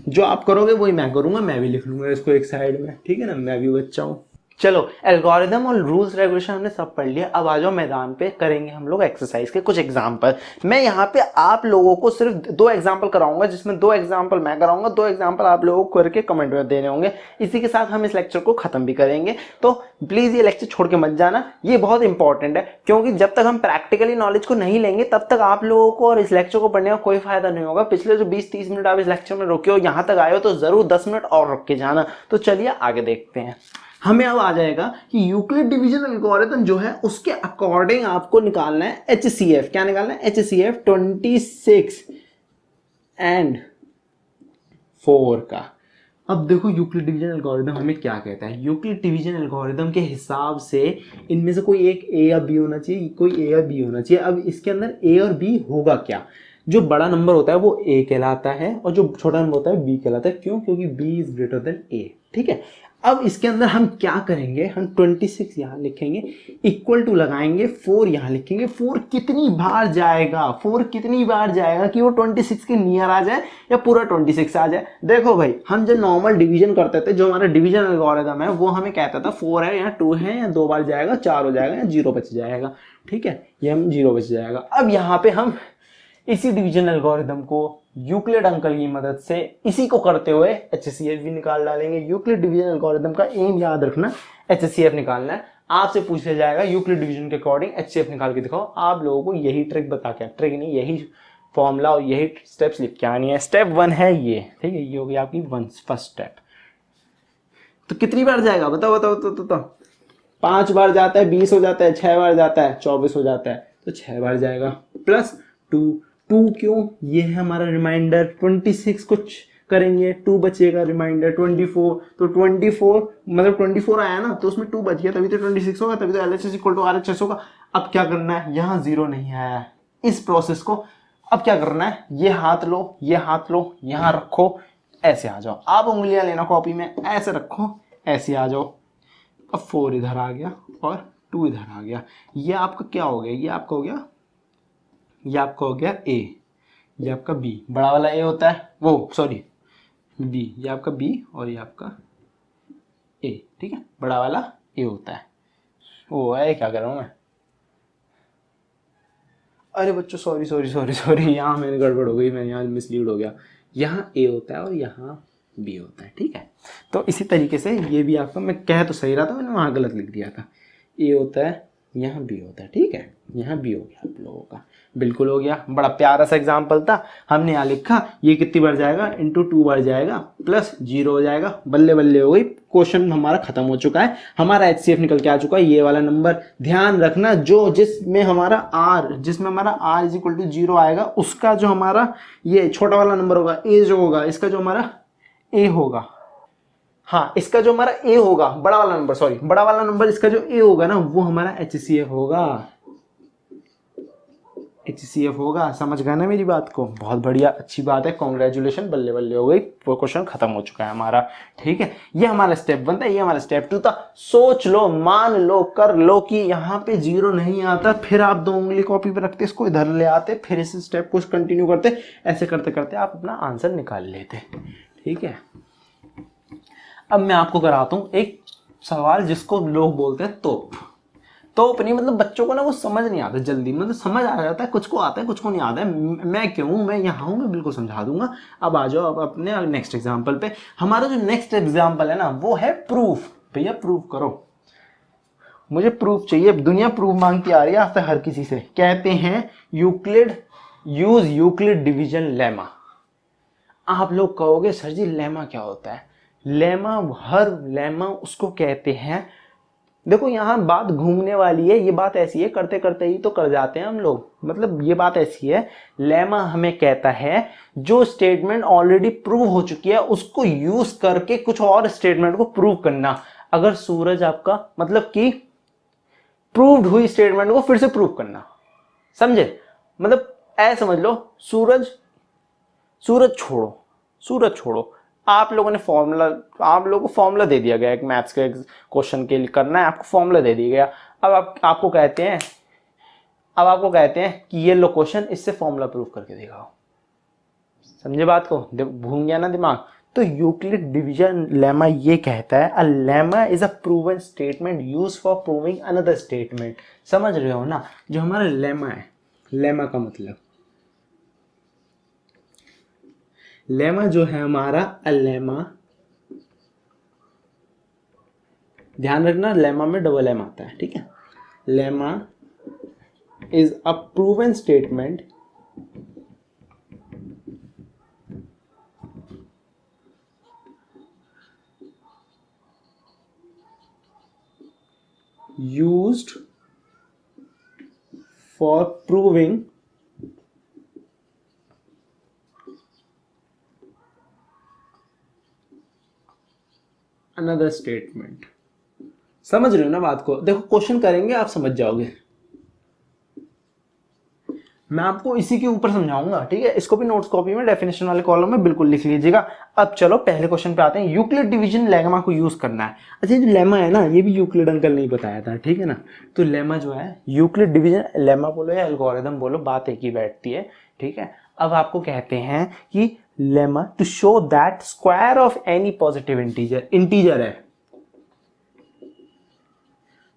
जो आप करोगे वही मैं करूंगा, मैं भी लिख लूंगा इसको एक साइड में। ठीक है ना, मैं भी बच्चा हूं। चलो, एल्गोरिदम और रूल्स रेगुलेशन हमने सब पढ़ लिया। अब आ जाओ मैदान पे, करेंगे हम लोग एक्सरसाइज के कुछ एग्जाम्पल। मैं यहाँ पे आप लोगों को सिर्फ 2 एग्जाम्पल कराऊंगा, जिसमें 2 एग्जाम्पल मैं कराऊंगा, 2 एग्जाम्पल आप लोगों को करके कमेंट में देने होंगे। इसी के साथ हम इस लेक्चर को खत्म भी करेंगे। तो प्लीज ये लेक्चर छोड़ के मत जाना, ये बहुत इंपॉर्टेंट है, क्योंकि जब तक हम प्रैक्टिकली नॉलेज को नहीं लेंगे तब तक आप लोगों को और इस लेक्चर को पढ़ने का कोई फायदा नहीं होगा। पिछले जो 20-30 मिनट आप इस लेक्चर में रुके हो, यहाँ तक आए हो, तो जरूर 10 मिनट और रुक के जाना। तो चलिए आगे देखते हैं। हमें अब आ जाएगा कि यूक्लिड डिवीजन एल्गोरिथम जो है उसके अकॉर्डिंग आपको निकालना है HCF। क्या निकालना है, HCF 26 एंड 4 का। अब देखो यूक्लिड डिवीजन एल्गोरिथम हमें क्या कहता है। यूक्लिड डिवीजन एल्गोरिथम के हिसाब से इनमें से कोई एक A या B होना चाहिए, कोई A या B होना चाहिए। अब इसके अंदर A और B होगा क्या, जो बड़ा नंबर होता है वो A कहलाता है और जो छोटा नंबर होता है B कहलाता है। क्यों, क्योंकि B is greater than A। ठीक है, अब इसके अंदर हम क्या करेंगे, हम 26 यहां लिखेंगे, इक्वल टू लगाएंगे, 4 यहां लिखेंगे। 4 कितनी बार जाएगा, 4 कितनी बार जाएगा कि वो 26 के नियर आ जाए या पूरा 26 आ जाए। देखो भाई, हम जब नॉर्मल डिवीजन करते थे, जो हमारा डिवीजन एल्गोरिथम है वो हमें कहता था 4 है या 2 है या 2 बार जाएगा, 4 हो जाएगा या 0 बच जाएगा। ठीक है, ये हम 0 बच जाएगा। अब यहाँ पे हम इसी डिवीजन एल्गोरिथम को यूक्लिड अंकल की मदद से इसी को करते हुए HCF भी निकाल डालेंगे। यूक्लिड डिवीजन एल्गोरिथम का एम याद रखना, HCF निकालना है। आपसे पूछा जाएगा यूक्लिड डिवीजन के अकॉर्डिंग HCF निकाल के दिखाओ। आप लोगों को यही ट्रिक बता के, ट्रिक नहीं, यही फॉर्मूला और यही स्टेप्स लिख के आनी है। स्टेप 1 है ये। ठीक है, ये हो गई आपकी फर्स्ट स्टेप। तो कितनी बार जाएगा, बताओ बताओ तो 5 बार जाता है 20 हो जाता है, 6 बार जाता है 24 हो जाता है, तो 6 बार जाएगा। प्लस 2 क्यों, ये है हमारा रिमाइंडर। 26 कुछ करेंगे, 2 बचेगा, रिमाइंडर 24। तो 24 मतलब 24 आया ना, तो उसमें 2 बच गया, तभी तो 26 होगा, तभी तो LHS इक्वल टू RHS होगा। अब क्या करना है, यहाँ 0 नहीं आया है, इस प्रोसेस को अब क्या करना है, ये हाथ लो, ये हाथ लो, यहाँ रखो, ऐसे आ जाओ। आप उंगलियां लेना कॉपी में, ऐसे रखो, ऐसे आ जाओ। अब 4 इधर आ गया और 2 इधर आ गया। ये आपका क्या हो गया, ये आपका हो गया, ये आपका हो गया A, ये आपका B, बड़ा वाला A होता है, वो सॉरी B, ये आपका B और ये आपका A। ठीक है, बड़ा वाला A होता है। वो है, क्या कर रहा हूँ मैं, अरे बच्चों सॉरी सॉरी सॉरी सॉरी, यहाँ मैंने गड़बड़ हो गई, मैं यहाँ मिसलीड हो गया। यहाँ A होता है और यहाँ B होता है। ठीक है, तो इसी तरीके से ये भी आपका, मैं कह तो सही रहा था, मैंने वहाँ गलत लिख दिया था। A होता है, यहाँ B होता है। ठीक है, यहाँ B हो गया आप लोगों का, बिल्कुल हो गया। बड़ा प्यारा सा एग्जाम्पल था। हमने यहाँ लिखा ये कितनी बार जाएगा, इंटू 2 बार जाएगा, प्लस 0 हो जाएगा, बल्ले बल्ले हो गई, क्वेश्चन हमारा खत्म हो चुका है। हमारा HCF निकल के आ चुका है, ये वाला नंबर। ध्यान रखना, जो जिसमें हमारा R इज इक्वल टू 0 आएगा, उसका जो हमारा ये छोटा वाला नंबर होगा A जो होगा, इसका जो हमारा A होगा, हाँ, इसका जो हमारा ए होगा, बड़ा वाला नंबर, सॉरी बड़ा वाला नंबर, इसका जो ए होगा ना वो हमारा HCF होगा, HCF होगा। समझ गए ना मेरी बात को? बहुत बढ़िया, अच्छी बात है, कॉन्ग्रेचुलेशन, बल्ले बल्ले हो गई, वो क्वेश्चन खत्म हो चुका है हमारा। ठीक है, ये हमारा स्टेप 1 था, ये हमारा स्टेप 2 था। सोच लो, मान लो, कर लो कि यहाँ पे 0 नहीं आता, फिर आप 2 उंगली कॉपी पे रखते, इसको इधर ले आते, फिर इस स्टेप को कंटिन्यू करते, ऐसे करते करते आप अपना आंसर निकाल लेते। ठीक है, अब मैं आपको कराता हूं एक सवाल जिसको लोग बोलते हैं तोप नहीं, मतलब बच्चों को ना वो समझ नहीं आता जल्दी, मतलब समझ आ जाता है, कुछ को आता है कुछ को नहीं आता है। मैं क्यों, मैं यहाँ हूँ, मैं बिल्कुल समझा दूंगा। अब आ जाओ अब अपने नेक्स्ट एग्जाम्पल पे। हमारा जो नेक्स्ट एग्जाम्पल है ना वो है प्रूफ। भैया प्रूफ करो, मुझे प्रूफ चाहिए, दुनिया प्रूफ मांगती आ रही है आज तक हर किसी से। कहते हैं यूक्लिड डिवीजन लेमा। आप लोग कहोगे सर जी लेमा क्या होता है? लेमा उसको कहते हैं, देखो यहाँ बात घूमने वाली है, ये बात ऐसी है, करते करते ही तो कर जाते हैं हम लोग, मतलब ये बात ऐसी है। लेमा हमें कहता है जो स्टेटमेंट ऑलरेडी प्रूव हो चुकी है उसको यूज करके कुछ और स्टेटमेंट को प्रूव करना। अगर सूरज आपका, मतलब कि प्रूव्ड हुई स्टेटमेंट को फिर से प्रूव करना, समझे? मतलब ऐसे समझ लो, सूरज छोड़ो, आप लोगों को फॉर्मूला दे दिया गया, एक मैथ्स के क्वेश्चन के लिए करना है, आपको फॉर्मूला दे दिया गया। अब आपको कहते हैं कि ये लो क्वेश्चन, इससे फॉर्मूला प्रूफ करके दिखाओ। समझे बात को? भूल गया ना दिमाग? तो यूक्लिड डिवीजन लेमा ये कहता है, a lemma is a proven statement used for proving another statement. समझ रहे हो ना? जो हमारा लेमा है, लेमा का मतलब, लेमा जो है हमारा, लेमा, ध्यान रखना लेमा में डबल एम आता है। ठीक है, lemma is a proven statement used for proving another statement. समझ रहे हो ना बात को? देखो क्वेश्चन करेंगे आप समझ जाओगे, मैं आपको इसी के ऊपर समझाऊंगा। ठीक है, इसको भी नोट्स कॉपी में डेफिनेशन वाले कॉलम में बिल्कुल लिख लीजिएगा। अब चलो पहले क्वेश्चन पे आते हैं। यूक्लिड डिवीजन लेमा को यूज करना है। अच्छा, जो लेमा है ना, ये भी यूक्लिड अंकल ने बताया था। ठीक है ना? तो लेमा जो है, यूक्लिड डिवीजन, लेमा बोलो या एल्गोरिथम बोलो, बात एक ही बैठती है। ठीक है, अब आपको कहते हैं कि lemma to show that square of any positive integer है।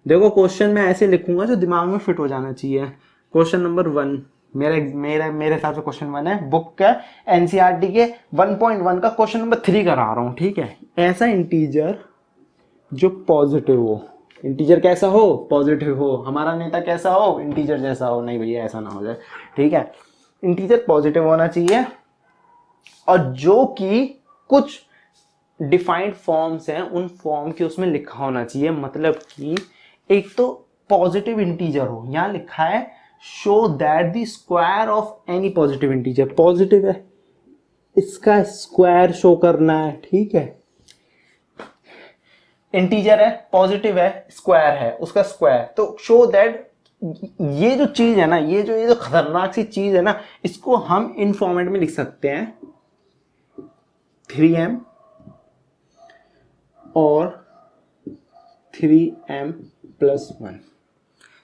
देखो क्वेश्चन मैं ऐसे लिखूंगा जो दिमाग में फिट हो जाना चाहिए। क्वेश्चन नंबर 1 मेरे हिसाब से क्वेश्चन 1 है, बुक का एनसीईआरटी के 1.1 का क्वेश्चन नंबर 3 करा रहा हूं। ठीक है, ऐसा इंटीजर जो पॉजिटिव हो, इंटीजर कैसा हो? पॉजिटिव हो। हमारा नेता कैसा हो? इंटीजर जैसा हो। नहीं भैया ऐसा ना हो जाए। ठीक है, इंटीजर पॉजिटिव होना चाहिए, और जो कि कुछ डिफाइंड फॉर्म्स हैं उन फॉर्म के उसमें लिखा होना चाहिए। मतलब कि एक तो पॉजिटिव इंटीजर हो, यहां लिखा है show that the square of any positive integer, positive है, इसका स्क्वायर शो करना है। ठीक है, इंटीजर है, पॉजिटिव है, स्क्वायर है, उसका स्क्वायर, तो शो दैट ये जो चीज है ना, ये जो खतरनाक सी चीज है ना, इसको हम इन फॉर्मेट में लिख सकते हैं 3m और 3m+1।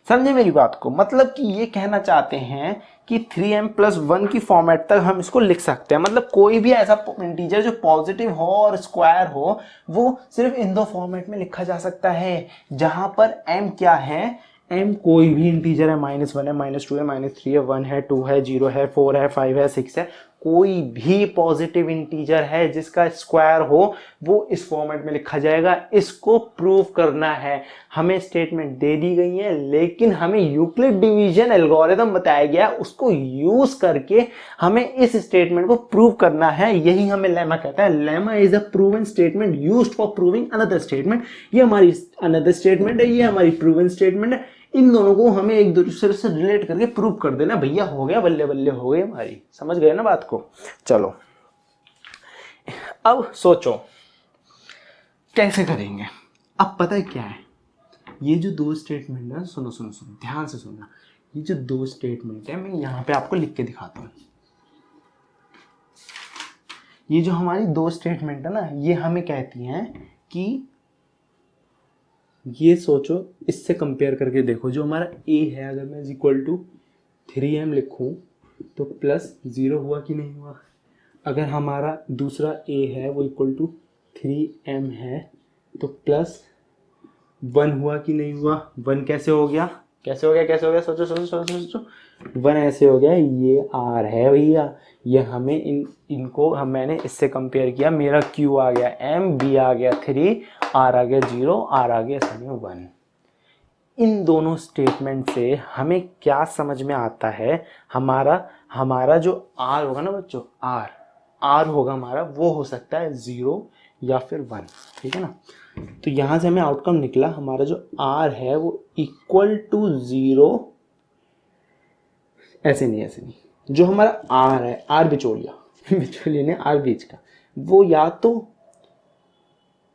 समझे मेरी बात को? मतलब कि ये कहना चाहते हैं कि 3m+1 की फॉर्मेट तक हम इसको लिख सकते हैं। मतलब कोई भी ऐसा इंटीजर जो पॉजिटिव हो और स्क्वायर हो, वो सिर्फ इन 2 फॉर्मेट में लिखा जा सकता है। जहां पर m क्या है? m कोई भी इंटीजर है, -1 है, -2 है, -3 है, 1 है, 2 है, 0 है, 4 है, 5 है, 6 है, कोई भी पॉजिटिव इंटीजर है जिसका स्क्वायर हो, वो इस फॉर्मेट में लिखा जाएगा। इसको प्रूव करना है। हमें स्टेटमेंट दे दी गई है, लेकिन हमें यूक्लिड डिवीजन एल्गोरिथम बताया गया, उसको यूज करके हमें इस स्टेटमेंट को प्रूव करना है। यही हमें लेमा कहता है। Lemma is a proven statement used for proving another statement. ये हमारी अनदर स्टेटमेंट है, ये हमारी प्रूवन स्टेटमेंट है। इन दोनों को हमें एक दूसरे से रिलेट करके प्रूव कर देना। भैया हो गया, बल्ले बल्ले हो गई हमारी। समझ गए ना बात को? चलो अब सोचो, कैसे करेंगे? अब पता है क्या है, ये जो दो स्टेटमेंट है, सुनो सुनो सुनो ध्यान से सुनना, ये जो दो स्टेटमेंट है मैं यहाँ पे आपको लिख के दिखाता हूँ। ये जो हमारी दो स्टेटमेंट है ना, ये हमें कहती हैं कि ये सोचो, इससे कंपेयर करके देखो, जो हमारा a है अगर मैं इक्वल टू 3m लिखूं तो प्लस 0 हुआ कि नहीं हुआ। अगर हमारा दूसरा a है वो इक्वल टू 3m है तो प्लस 1 हुआ कि नहीं हुआ। 1 कैसे हो गया, कैसे हो गया, कैसे हो गया, सोचो सोचो सोचो सोचो। 1 ऐसे हो गया, ये r है भैया, ये हमें इनको मैंने इससे कंपेयर किया, मेरा q आ गया m, b आ गया 3, r आ गया 0, r आ गया 1। इन दोनों स्टेटमेंट से हमें क्या समझ में आता है, हमारा जो r होगा ना बच्चों, r होगा हमारा, वो हो सकता है 0 या फिर 1, ठीक है ना। तो यहाँ से हमें आउटकम निकला, हमारा जो r है वो इक्वल टू 0, ऐसे नहीं, जो हमारा r है, r बिचौलिया ने r बीच का, वो या तो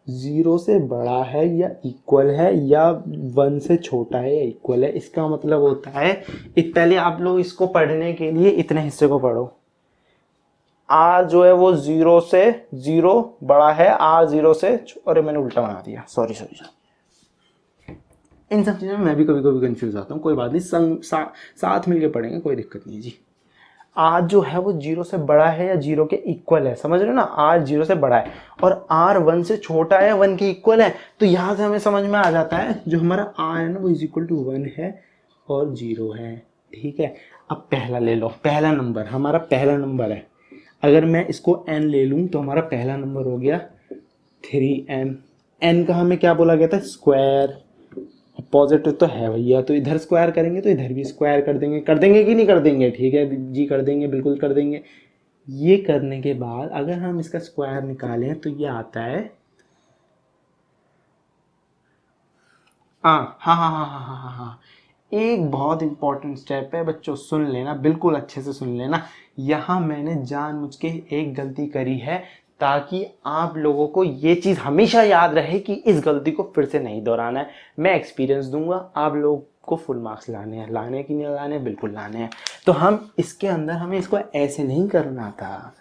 0 से बड़ा है या इक्वल है, या 1 से छोटा है या इक्वल है। इसका मतलब होता है, पहले आप लोग इसको पढ़ने के लिए इतने हिस्से को पढ़ो। r जो है वो 0 बड़ा है, r 0 से, अरे मैंने उल्टा बना दिया, सॉरी। इन सब चीज़ों में मैं भी कभी कभी कंफ्यूज आता हूँ, कोई बात नहीं, साथ मिलके पढ़ेंगे, कोई दिक्कत नहीं जी। r जो है वो 0 से बड़ा है या 0 के इक्वल है, समझ रहे हो ना, r 0 से बड़ा है और r 1 से छोटा है, 1 के इक्वल है। तो यहाँ से हमें समझ में आ जाता है जो हमारा r है ना वो इज इक्वल टू 1 है और 0 है, ठीक है। अब पहला ले लो, पहला नंबर हमारा पहला नंबर है, अगर मैं इसको n ले लूँ तो हमारा पहला नंबर हो गया 3m। n का हमें क्या बोला गया था, स्क्वायर, पॉजिटिव तो है भैया, तो इधर स्क्वायर करेंगे तो इधर भी स्क्वायर कर देंगे कि नहीं कर देंगे, ठीक है जी, कर देंगे, बिल्कुल कर देंगे। ये करने के बाद अगर हम इसका स्क्वायर निकालें तो ये आता है हाँ, एक बहुत इंपॉर्टेंट स्टेप है बच्चों, सुन लेना, बिल्कुल अच्छे से सुन लेना। यहाँ मैंने जानबूझ के एक गलती करी है ताकि आप लोगों को ये चीज़ हमेशा याद रहे कि इस गलती को फिर से नहीं दोहराना है। मैं एक्सपीरियंस दूंगा, आप लोगों को फुल मार्क्स लाने हैं, लाने कि नहीं लाने, बिल्कुल लाने हैं। तो हम इसके अंदर हमें इसको ऐसे नहीं करना था,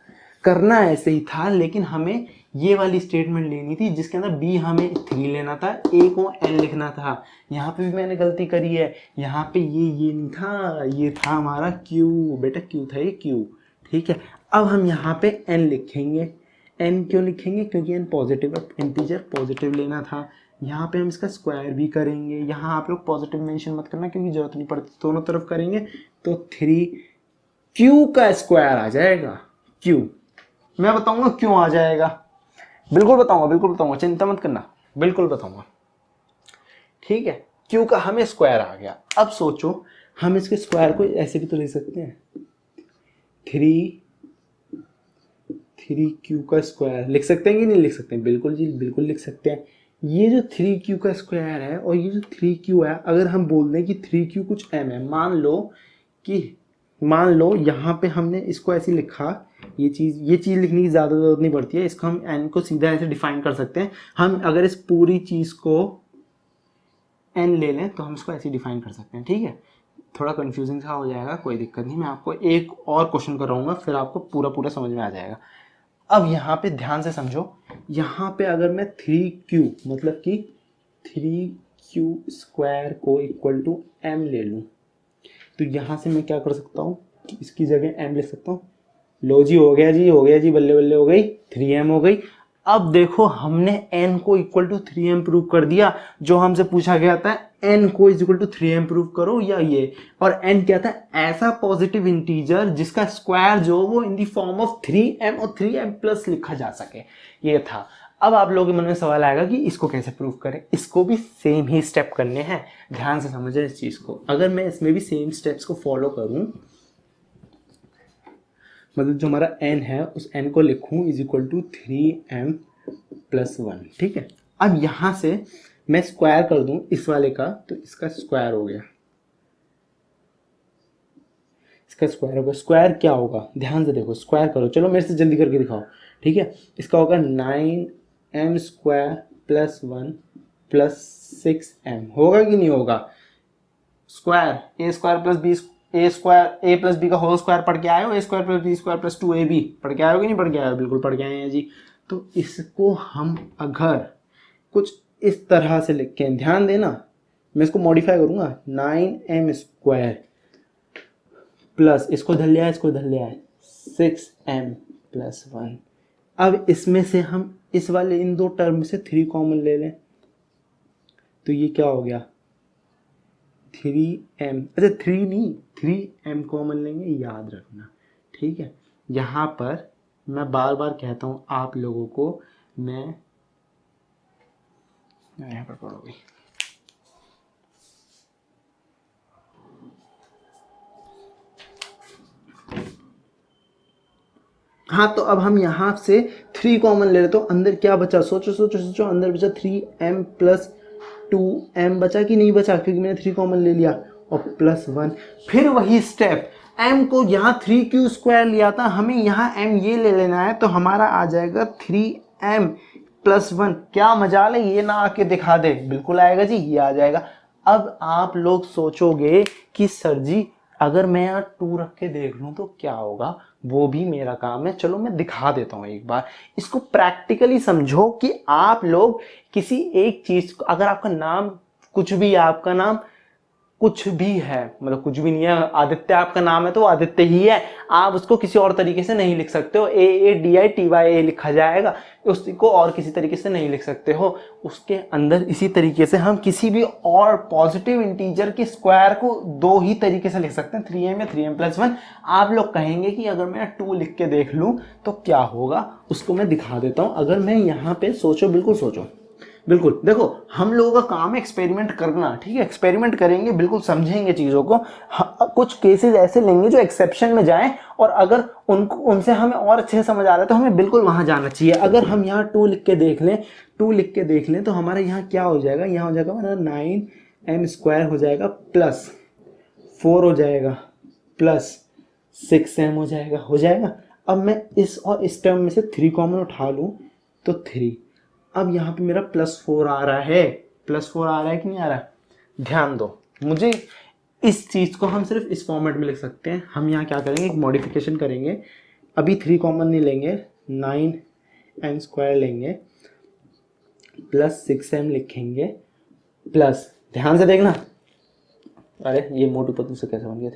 करना ऐसे ही था, लेकिन हमें ये वाली स्टेटमेंट लेनी थी जिसके अंदर b हमें 3 लेना था, a को n लिखना था। यहाँ पे भी मैंने गलती करी है, यहाँ पे ये नहीं था, ये था हमारा q, बेटा q था ये q, ठीक है। अब हम यहाँ पे n लिखेंगे, n क्यों लिखेंगे, क्योंकि n पॉजिटिव है, इंटीजर पॉजिटिव लेना था। यहाँ पे हम इसका स्क्वायर भी करेंगे, यहाँ आप लोग पॉजिटिव मेंशन मत करना क्योंकि जरूरत नहीं पड़ती, दोनों तरफ करेंगे तो 3q का स्क्वायर आ जाएगा। q मैं बताऊंगा क्यों आ जाएगा, बिल्कुल बताऊंगा, चिंता मत करना, बिल्कुल बताऊंगा, ठीक है। q का हमें स्क्वायर आ गया। अब सोचो हम इसके स्क्वायर को ऐसे भी तो ले सकते हैं, 3q का स्क्वायर लिख सकते हैं कि नहीं लिख सकते हैं, बिल्कुल जी बिल्कुल लिख सकते हैं। ये जो 3q का स्क्वायर है और ये जो 3q है, अगर हम बोल दें कि 3q कुछ m है, मान लो यहाँ पे हमने इसको ऐसे लिखा, ये चीज़ लिखने की ज़्यादा ज़रूरत नहीं पड़ती है, इसको हम n को सीधा ऐसे डिफाइन कर सकते हैं। हम अगर इस पूरी चीज़ को n ले लें तो हम इसको ऐसे डिफाइन कर सकते हैं, ठीक है। थोड़ा कंफ्यूजिंग सा हो जाएगा, कोई दिक्कत नहीं, मैं आपको एक और क्वेश्चन कराऊंगा फिर आपको पूरा समझ में आ जाएगा। अब यहाँ पे ध्यान से समझो, यहाँ पे अगर मैं 3q मतलब कि 3q स्क्वायर को इक्वल टू m ले लूँ तो यहाँ से मैं क्या कर सकता हूँ, इसकी जगह m लिख सकता हूँ। लो जी, हो गया जी, बल्ले बल्ले हो गई, 3m हो गई। अब देखो हमने n को इक्वल टू 3m प्रूव कर दिया, जो हमसे पूछा गया था n को इक्वल टू 3m प्रूव करो या ये, और n क्या था, ऐसा पॉजिटिव इंटीजर जिसका स्क्वायर जो वो इन दी फॉर्म ऑफ 3m और 3m प्लस लिखा जा सके, ये था। अब आप लोगों के मन में सवाल आएगा कि इसको कैसे प्रूव करें, इसको भी सेम ही स्टेप करने हैं, ध्यान से समझें इस चीज को। अगर मैं इसमें भी सेम स्टेप्स को फॉलो करूं, मतलब जो हमारा n है उस n को लिखूं is equal to 3m plus 1, ठीक है। अब यहां से मैं स्क्वायर कर दूं इस वाले का तो इसका स्क्वायर हो गया, इसका स्क्वायर होगा। स्क्वायर क्या होगा, ध्यान से देखो, स्क्वायर करो, चलो मेरे से जल्दी करके दिखाओ, ठीक है। इसका होगा 9m square plus 1 plus 6m होगा कि नहीं होगा? Square a square plus b a square a plus b का होल स्क्वायर पढ़ के आए हो, a square plus b square plus 2ab पढ़ के आए हो कि नहीं पढ़ के आए हो? बिल्कुल पढ़ के आए हैं जी। तो इसको हम अगर कुछ इस तरह से लिख के, ध्यान देना मैं इसको मॉडिफाई करूंगा, 9m स्क्वायर प्लस इसको धर लिया है, इसको धर लिया है 6m प्लस 1। अब इसमें से हम इस वाले इन दो टर्म से 3 कॉमन ले लें तो ये क्या हो गया 3m, अच्छा 3 नहीं 3m कॉमन लेंगे, याद रखना, ठीक है। यहाँ पर मैं बार बार कहता हूँ आप लोगों को, मैं यहाँ पर पढ़ोगे, हाँ तो अब हम यहाँ से 3 कॉमन ले रहे तो अंदर क्या बचा, सोचो सोचो सोचो, अंदर बचा 3m प्लस 2m बचा कि नहीं बचा, क्योंकि मैंने 3 कॉमन ले लिया, और प्लस 1। फिर वही स्टेप, m को यहाँ 3q स्क्वायर लिया था, हमें यहाँ m ये ले लेना है, तो हमारा आ जाएगा 3m प्लस 1। क्या मजाल है, ये ना आके दिखा दे, बिल्कुल आएगा जी, ये आ जाएगा। अब आप लोग सोचोगे कि सर जी अगर मैं यहाँ 2 रख के देख लूँ तो क्या होगा, वो भी मेरा काम है, चलो मैं दिखा देता हूँ एक बार। इसको प्रैक्टिकली समझो कि आप लोग किसी एक चीज को, अगर आपका नाम कुछ भी, आपका नाम कुछ भी है, मतलब कुछ भी नहीं है, आदित्य आपका नाम है तो आदित्य ही है, आप उसको किसी और तरीके से नहीं लिख सकते हो, AADITYA लिखा जाएगा, उसको और किसी तरीके से नहीं लिख सकते हो। उसके अंदर इसी तरीके से हम किसी भी और पॉजिटिव इंटीजर के स्क्वायर को 2 ही तरीके से लिख सकते हैं, 3m या 3m प्लस 1। आप लोग कहेंगे कि अगर मैं 2 लिख के देख लूँ तो क्या होगा, उसको मैं दिखा देता हूँ। अगर मैं यहाँ पे सोचो, बिल्कुल सोचो, बिल्कुल देखो, हम लोगों का काम है एक्सपेरिमेंट करना, ठीक है, एक्सपेरिमेंट करेंगे, बिल्कुल समझेंगे चीज़ों को। कुछ केसेस ऐसे लेंगे जो एक्सेप्शन में जाएं, और अगर उनसे हमें और अच्छे से समझ आ रहा है तो हमें बिल्कुल वहां जाना चाहिए। अगर हम यहाँ 2 लिख के देख लें, 2 लिख के देख लें तो हमारा यहाँ क्या हो जाएगा, यहाँ हो जाएगा हमारा 9m स्क्वायर हो जाएगा प्लस 4 हो जाएगा प्लस 6m हो जाएगा। अब मैं इस और इस टर्म में से 3 कॉमन उठा लूँ तो 3। अब यहाँ पे मेरा +4 आ रहा है, +4 आ रहा है कि नहीं आ रहा? ध्यान दो, मुझे इस चीज़ को हम सिर्फ इस फॉर्मेट में लिख सकते हैं। हम यहाँ क्या करेंगे, एक मॉडिफिकेशन करेंगे, अभी 3 कॉमन नहीं लेंगे, 9m स्क्वायर लेंगे प्लस 6m लिखेंगे प्लस, ध्यान से देखना, अरे ये मोटू पतलू से कैसे बन गया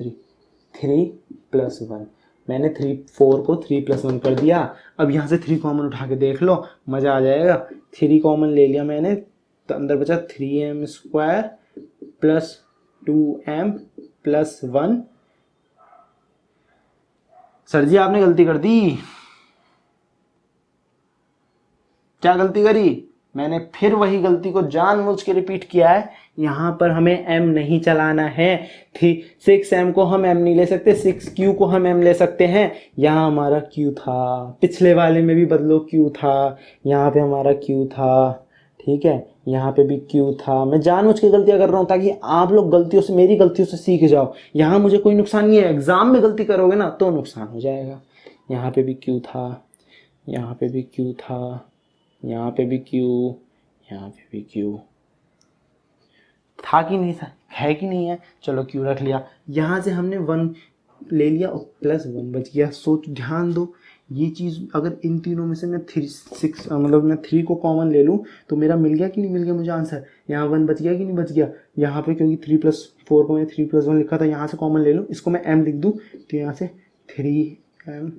3 प्लस 1, मैंने 4 को 3 प्लस 1 कर दिया। अब यहाँ से 3 कॉमन उठा के देख लो, मज़ा आ जाएगा। 3 कॉमन ले लिया मैंने तो अंदर बचा 3m square plus 2m plus 1। Sir ji आपने गलती कर दी, क्या गलती करी? मैंने फिर वही गलती को जानबूझ के रिपीट किया है। यहाँ पर हमें m नहीं चलाना है, 6m को हम m नहीं ले सकते, 6q को हम m ले सकते हैं। यहाँ हमारा q था, पिछले वाले में भी बदलो q था, यहाँ पे हमारा q था, ठीक है, यहाँ पे भी q था। मैं जानबूझ के गलतियाँ कर रहा हूँ ताकि आप लोग गलतियों से, मेरी गलतियों से सीख जाओ। यहाँ मुझे कोई नुकसान नहीं है, एग्जाम में गलती करोगे ना तो नुकसान हो जाएगा। यहाँ पे भी q था, यहाँ पे भी q था, यहाँ पे भी q, यहाँ पे भी q था कि नहीं था, है कि नहीं है, चलो q रख लिया। यहाँ से हमने 1 ले लिया और प्लस 1 बच गया। सोच, ध्यान दो, ये चीज़ अगर इन तीनों में से मैं 6 मतलब मैं 3 को कॉमन ले लूँ तो मेरा मिल गया कि नहीं मिल गया मुझे आंसर। यहाँ 1 बच गया कि नहीं बच गया, यहाँ पे क्योंकि 3 प्लस 4 को मैंने 3 प्लस 1 लिखा था, यहाँ से कॉमन ले लूँ, इसको मैं m लिख दूँ तो यहाँ से 3m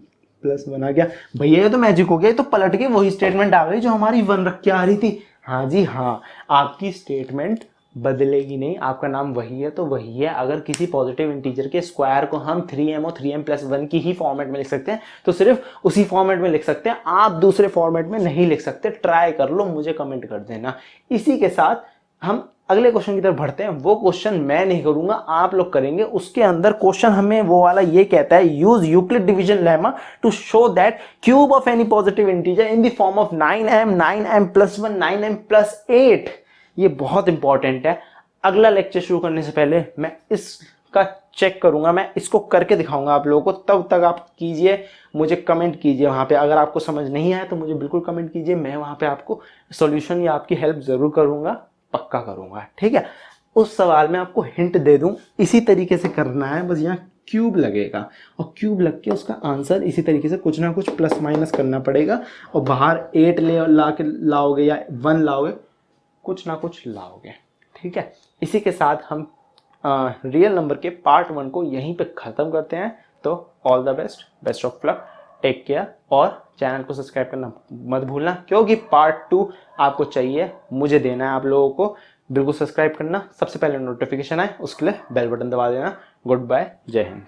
प्लस 1 आ गया। भैया ये तो मैजिक हो गया, ये तो पलट के वही स्टेटमेंट आ गई जो हमारी 1 रख के आ रही थी। हाँ जी हाँ, आपकी स्टेटमेंट बदलेगी नहीं, आपका नाम वही है तो वही है। अगर किसी पॉजिटिव इंटीजर के स्क्वायर को हम 3m और 3m प्लस 1 की ही फॉर्मेट में लिख सकते हैं तो सिर्फ उसी फॉर्मेट में लिख सकते हैं, आप दूसरे फॉर्मेट में नहीं लिख सकते। ट्राई कर लो, मुझे कमेंट कर देना। इसी के साथ हम अगले क्वेश्चन की तरफ बढ़ते हैं। वो क्वेश्चन मैं नहीं करूंगा, आप लोग करेंगे। उसके अंदर क्वेश्चन हमें वो वाला ये कहता है, use Euclid division lemma to show that cube of any positive integer in the form of 9m plus 1 9m plus 8। ये बहुत इंपॉर्टेंट है। अगला लेक्चर शुरू करने से पहले मैं इस पक्का चेक करूंगा, मैं इसको करके दिखाऊंगा आप लोगों को। तब तक आप कीजिए, मुझे कमेंट कीजिए वहाँ पे। अगर आपको समझ नहीं आया तो मुझे बिल्कुल कमेंट कीजिए, मैं वहाँ पे आपको सॉल्यूशन या आपकी हेल्प ज़रूर करूँगा, पक्का करूँगा, ठीक है। उस सवाल में आपको हिंट दे दूँ, इसी तरीके से करना है, बस यहाँ क्यूब लगेगा और क्यूब लग के उसका आंसर इसी तरीके से कुछ ना कुछ प्लस माइनस करना पड़ेगा और बाहर 8 ला के लाओगे या 1 लाओगे, कुछ ना कुछ लाओगे, ठीक है। इसी के साथ हम रियल नंबर के पार्ट 1 को यहीं पे ख़त्म करते हैं। तो all the best, best of luck, take care, और चैनल को सब्सक्राइब करना मत भूलना, क्योंकि पार्ट 2 आपको चाहिए, मुझे देना है आप लोगों को। बिल्कुल सब्सक्राइब करना, सबसे पहले नोटिफिकेशन आए उसके लिए बेल बटन दबा देना। गुड बाय, जय हिंद।